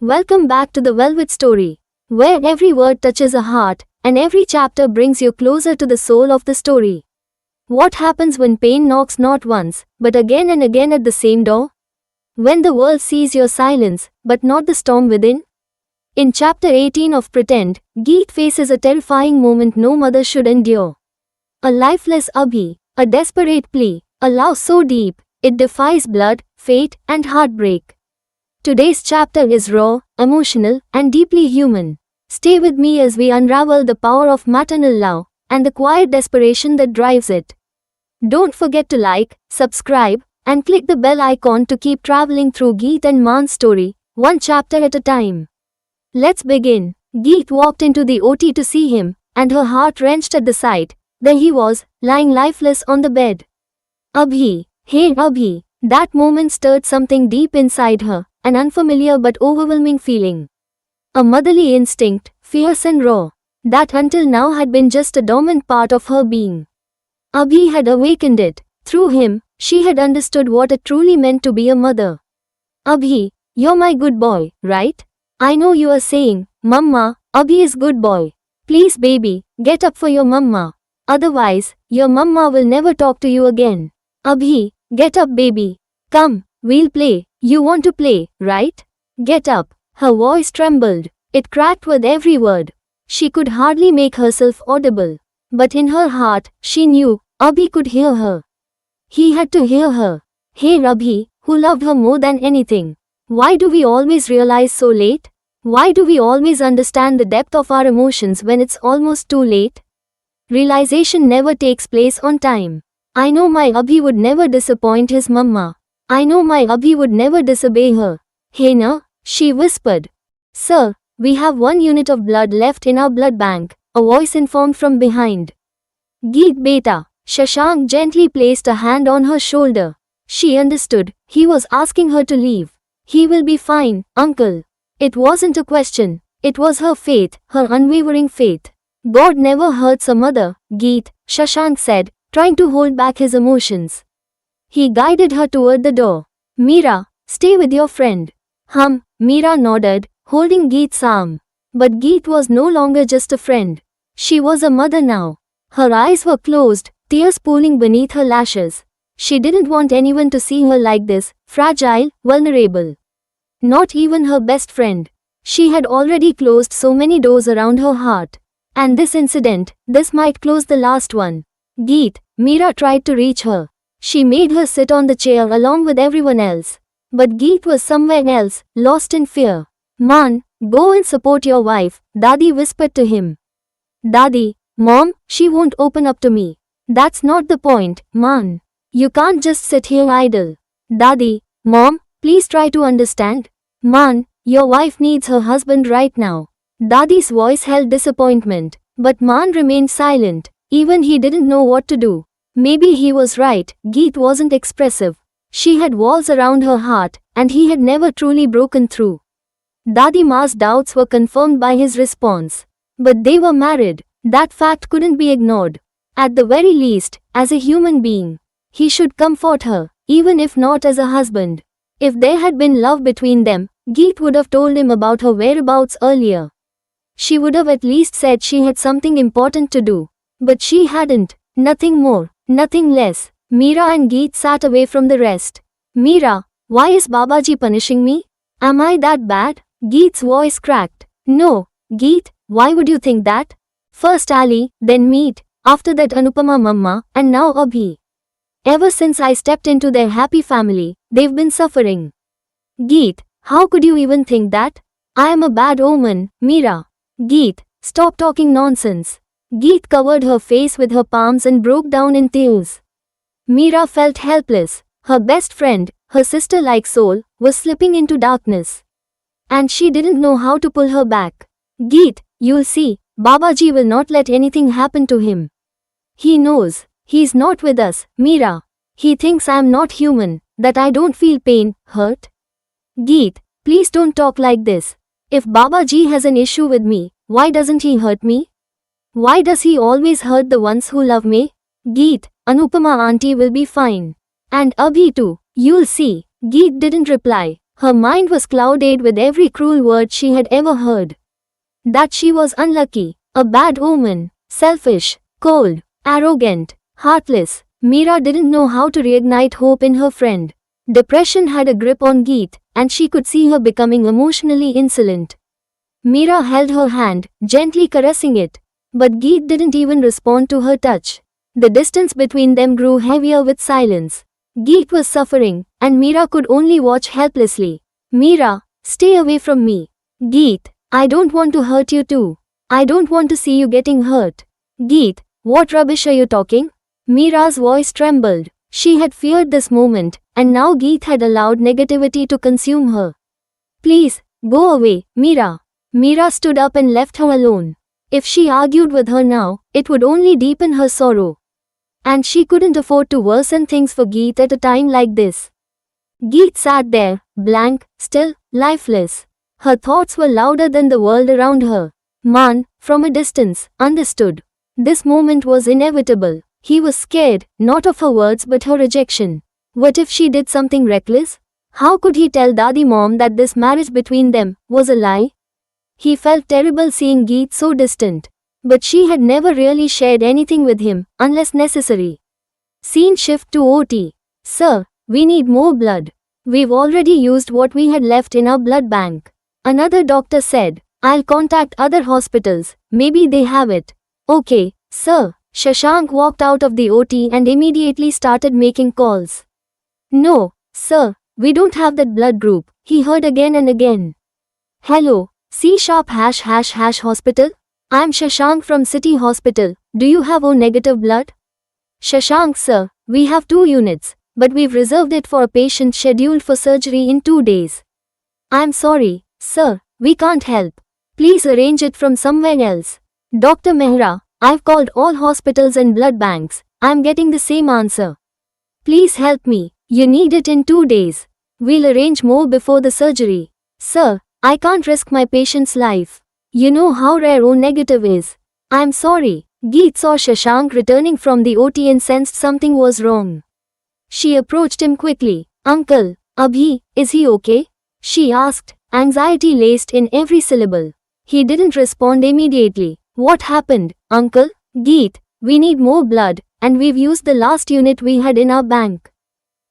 Welcome back to the Velvet Story, where every word touches a heart and every chapter brings you closer to the soul of the story. What happens when pain knocks not once, but again and again at the same door? When the world sees your silence, but not the storm within? In chapter 18 of Pretend, Geet faces a terrifying moment no mother should endure. A lifeless Abhi, a desperate plea, a love so deep, it defies blood, fate, and heartbreak. Today's chapter is raw, emotional, and deeply human. Stay with me as we unravel the power of maternal love and the quiet desperation that drives it. Don't forget to like, subscribe, and click the bell icon to keep traveling through Geet and Maan's story, one chapter at a time. Let's begin. Geet walked into the OT to see him, and her heart wrenched at the sight. There he was, lying lifeless on the bed. Abhi, hey Abhi, that moment stirred something deep inside her. An unfamiliar but overwhelming feeling. A motherly instinct, fierce and raw, that until now had been just a dormant part of her being. Abhi had awakened it. Through him, she had understood what it truly meant to be a mother. Abhi, you're my good boy, right? I know you are saying, Mama, Abhi is good boy. Please baby, get up for your mama. Otherwise, your mama will never talk to you again. Abhi, get up baby. Come, we'll play. You want to play, right? Get up. Her voice trembled. It cracked with every word. She could hardly make herself audible. But in her heart, she knew, Abhi could hear her. He had to hear her. Hey Abhi, who loved her more than anything. Why do we always realize so late? Why do we always understand the depth of our emotions when it's almost too late? Realization never takes place on time. I know my Abhi would never disappoint his mama. I know my Abhi would never disobey her. Hey na, she whispered. Sir, we have 1 unit of blood left in our blood bank, a voice informed from behind. Geet beta, Shashank gently placed a hand on her shoulder. She understood, he was asking her to leave. He will be fine, uncle. It wasn't a question, it was her faith, her unwavering faith. God never hurts a mother, Geet, Shashank said, trying to hold back his emotions. He guided her toward the door. Meera, stay with your friend. Meera nodded, holding Geet's arm. But Geet was no longer just a friend. She was a mother now. Her eyes were closed, tears pooling beneath her lashes. She didn't want anyone to see her like this, fragile, vulnerable. Not even her best friend. She had already closed so many doors around her heart. And this incident, this might close the last one. Geet, Meera tried to reach her. She made her sit on the chair along with everyone else. But Geet was somewhere else, lost in fear. Maan, go and support your wife, Dadi whispered to him. Dadi, Mom, she won't open up to me. That's not the point, Maan. You can't just sit here idle. Dadi, Mom, please try to understand. Maan, your wife needs her husband right now. Dadi's voice held disappointment, but Maan remained silent. Even he didn't know what to do. Maybe he was right, Geet wasn't expressive. She had walls around her heart, and he had never truly broken through. Dadi Ma's doubts were confirmed by his response. But they were married. That fact couldn't be ignored. At the very least, as a human being, he should comfort her, even if not as a husband. If there had been love between them, Geet would have told him about her whereabouts earlier. She would have at least said she had something important to do. But she hadn't. Nothing more. Nothing less. Meera and Geet sat away from the rest. Meera, why is Babaji punishing me? Am I that bad? Geet's voice cracked. No, Geet, why would you think that? First Ali, then Meet, after that Anupama Mama, and now Abhi. Ever since I stepped into their happy family, they've been suffering. Geet, how could you even think that? I am a bad omen, Meera. Geet, stop talking nonsense. Geet covered her face with her palms and broke down in tears. Meera felt helpless. Her best friend, her sister-like soul, was slipping into darkness. And she didn't know how to pull her back. Geet, you'll see, Babaji will not let anything happen to him. He knows, he's not with us, Meera. He thinks I'm not human, that I don't feel pain, hurt. Geet, please don't talk like this. If Babaji has an issue with me, why doesn't he hurt me? Why does he always hurt the ones who love me? Geet, Anupama auntie will be fine. And Abhi too, you'll see. Geet didn't reply. Her mind was clouded with every cruel word she had ever heard. That she was unlucky, a bad omen, selfish, cold, arrogant, heartless. Meera didn't know how to reignite hope in her friend. Depression had a grip on Geet, and she could see her becoming emotionally insolent. Meera held her hand, gently caressing it. But Geet didn't even respond to her touch. The distance between them grew heavier with silence. Geet was suffering, and Meera could only watch helplessly. Meera, stay away from me. Geet, I don't want to hurt you too. I don't want to see you getting hurt. Geet, what rubbish are you talking? Meera's voice trembled. She had feared this moment, and now Geet had allowed negativity to consume her. Please, go away, Meera. Meera stood up and left her alone. If she argued with her now, it would only deepen her sorrow. And she couldn't afford to worsen things for Geet at a time like this. Geet sat there, blank, still, lifeless. Her thoughts were louder than the world around her. Maan, from a distance, understood. This moment was inevitable. He was scared, not of her words but her rejection. What if she did something reckless? How could he tell Dadi Mom that this marriage between them was a lie? He felt terrible seeing Geet so distant. But she had never really shared anything with him, unless necessary. Scene shift to OT. Sir, we need more blood. We've already used what we had left in our blood bank. Another doctor said, I'll contact other hospitals, maybe they have it. Okay, sir. Shashank walked out of the OT and immediately started making calls. No, sir, we don't have that blood group, he heard again and again. Hello, C# hospital? I'm Shashank from City Hospital. Do you have O negative blood? Shashank sir, we have 2 units, but we've reserved it for a patient scheduled for surgery in 2 days. I'm sorry, sir, we can't help. Please arrange it from somewhere else. Dr. Mehra, I've called all hospitals and blood banks. I'm getting the same answer. Please help me, you need it in 2 days. We'll arrange more before the surgery. Sir, I can't risk my patient's life. You know how rare O negative is. I'm sorry. Geet saw Shashank returning from the OT and sensed something was wrong. She approached him quickly. Uncle, Abhi, is he okay? She asked, anxiety laced in every syllable. He didn't respond immediately. What happened, uncle? Geet, we need more blood, and we've used the last unit we had in our bank.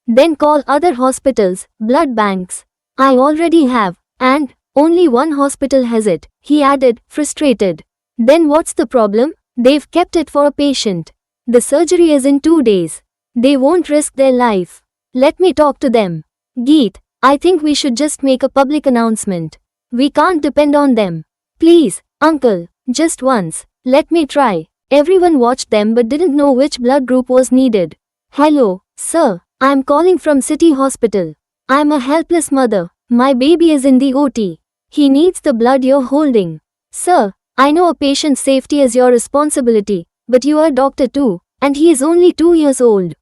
Then call other hospitals, blood banks. I already have, and only one hospital has it, he added, frustrated. Then what's the problem? They've kept it for a patient. The surgery is in 2 days. They won't risk their life. Let me talk to them. Geet, I think we should just make a public announcement. We can't depend on them. Please, uncle, just once, let me try. Everyone watched them but didn't know which blood group was needed. Hello, sir, I'm calling from City Hospital. I'm a helpless mother. My baby is in the OT. He needs the blood you're holding. Sir, I know a patient's safety is your responsibility, but you are a doctor too, and he is only 2 years old.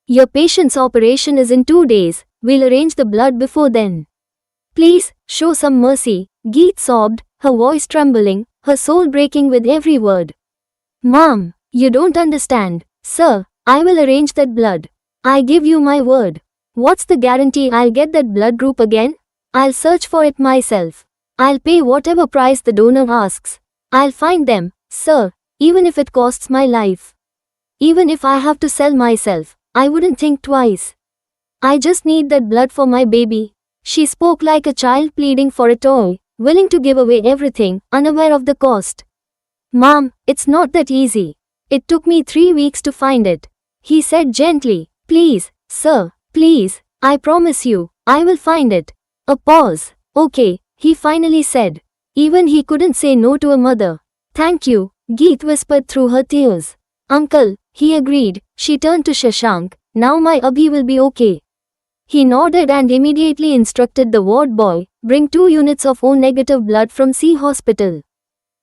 Your patient's operation is in 2 days, we'll arrange the blood before then. Please, show some mercy, Geet sobbed, her voice trembling, her soul breaking with every word. Mom, you don't understand. Sir, I will arrange that blood. I give you my word. What's the guarantee I'll get that blood group again? I'll search for it myself. I'll pay whatever price the donor asks. I'll find them, sir, even if it costs my life. Even if I have to sell myself, I wouldn't think twice. I just need that blood for my baby. She spoke like a child pleading for a toy, willing to give away everything, unaware of the cost. Mom, it's not that easy. It took me 3 weeks to find it. He said gently, please, sir, please, I promise you, I will find it. A pause. Okay, he finally said. Even he couldn't say no to a mother. Thank you, Geet whispered through her tears. Uncle, he agreed. She turned to Shashank. Now my Abhi will be okay. He nodded and immediately instructed the ward boy, bring 2 units of O negative blood from C hospital.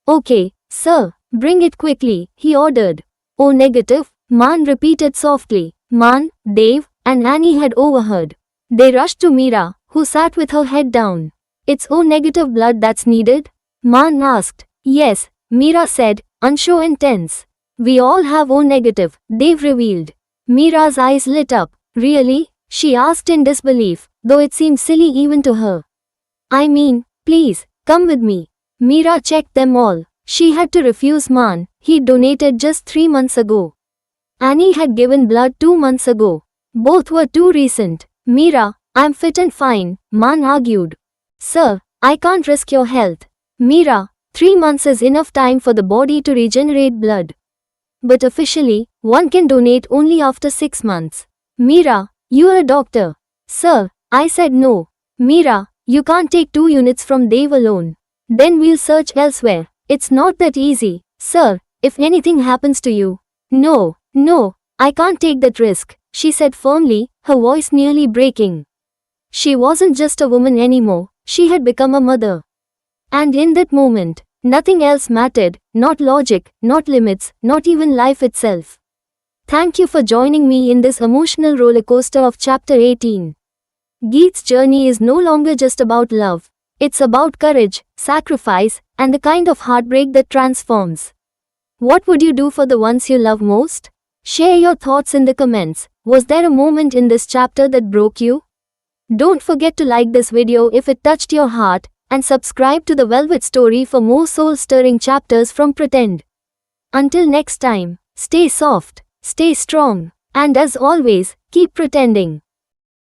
Okay, sir, bring it quickly, he ordered. O negative, Maan repeated softly. Maan, Dev, and Annie had overheard. They rushed to Meera, who sat with her head down. It's O negative blood that's needed? Maan asked. Yes, Meera said, unsure and tense. We all have O negative, Dev revealed. Meera's eyes lit up. Really? She asked in disbelief. though it seemed silly even to her. I mean, please, come with me. Meera checked them all. She had to refuse Man. He donated just 3 months ago. Annie had given blood 2 months ago. Both were too recent. Meera, I'm fit and fine, Man argued. Sir, I can't risk your health. Meera, 3 months is enough time for the body to regenerate blood. But officially, one can donate only after 6 months. Meera, you're a doctor. Sir, I said no. Meera, you can't take 2 units from Dev alone. Then we'll search elsewhere. It's not that easy, sir, if anything happens to you. No, I can't take that risk, she said firmly, her voice nearly breaking. She wasn't just a woman anymore, she had become a mother. And in that moment, nothing else mattered, not logic, not limits, not even life itself. Thank you for joining me in this emotional rollercoaster of chapter 18. Geet's journey is no longer just about love. It's about courage, sacrifice, and the kind of heartbreak that transforms. What would you do for the ones you love most? Share your thoughts in the comments. Was there a moment in this chapter that broke you? Don't forget to like this video if it touched your heart, and subscribe to the Velvet Story for more soul-stirring chapters from Pretend. Until next time, stay soft, stay strong, and as always, keep pretending.